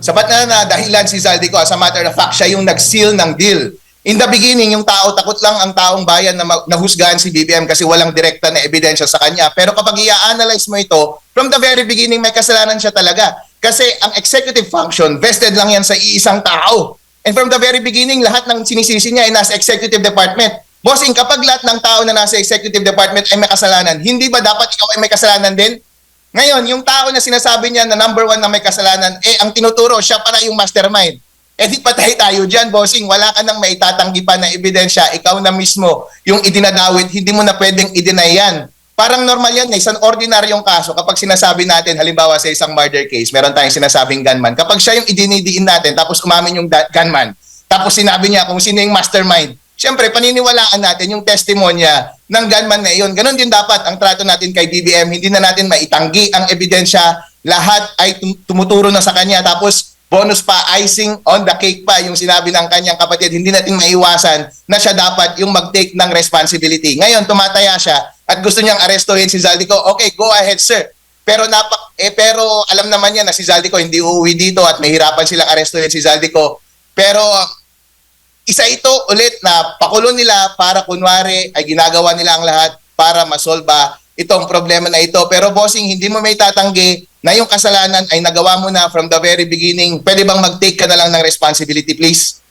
Sapat na dahilan si Zaldico. As a matter of fact, siya yung nag-seal ng deal. In the beginning, yung tao, takot lang ang taong bayan na nahusgahan si BBM kasi walang direkta na ebidensya sa kanya. Pero kapag i-analyze mo ito, from the very beginning, may kasalanan siya talaga. Kasi ang executive function, vested lang yan sa iisang tao. And from the very beginning, lahat ng sinisisi niya ay nasa executive department. Bossing, kapag lahat ng tao na nasa executive department ay may kasalanan, hindi ba dapat ikaw ay may kasalanan din? Ngayon, yung tao na sinasabi niya na number one na may kasalanan, ang tinuturo, siya pala yung mastermind. Di patay tayo dyan, bossing. Wala ka nang maitatanggi pa na ebidensya. Ikaw na mismo yung idinadawit, hindi mo na pwedeng i-deny yan. Parang normal yan, isang ordinaryong kaso. Kapag sinasabi natin, halimbawa sa isang murder case, meron tayong sinasabing gunman. Kapag siya yung idinidiin natin, tapos umamin yung gunman, tapos sinabi niya kung sino yung mastermind, siyempre, paniniwalaan natin yung testimonya ng gunman na iyon. Ganon din dapat ang trato natin kay BBM. Hindi na natin maitanggi ang ebidensya. Lahat ay tumuturo na sa kanya. Tapos, bonus pa, icing on the cake pa yung sinabi ng kanyang kapatid. Hindi natin maiwasan na siya dapat yung mag-take ng responsibility. Ngayon, tumataya siya at gusto niyang arestuhin si Zaldico. Okay, go ahead, sir. Pero alam naman niya na si Zaldico hindi uuwi dito at mahirapan silang arestuhin si Zaldico. Pero isa ito ulit na pakulo nila para kunwari ay ginagawa nila ang lahat para masolba itong problema na ito. Pero bossing, hindi mo may tatanggi na yung kasalanan ay nagawa mo na from the very beginning. Pwede bang mag-take ka na lang ng responsibility, please?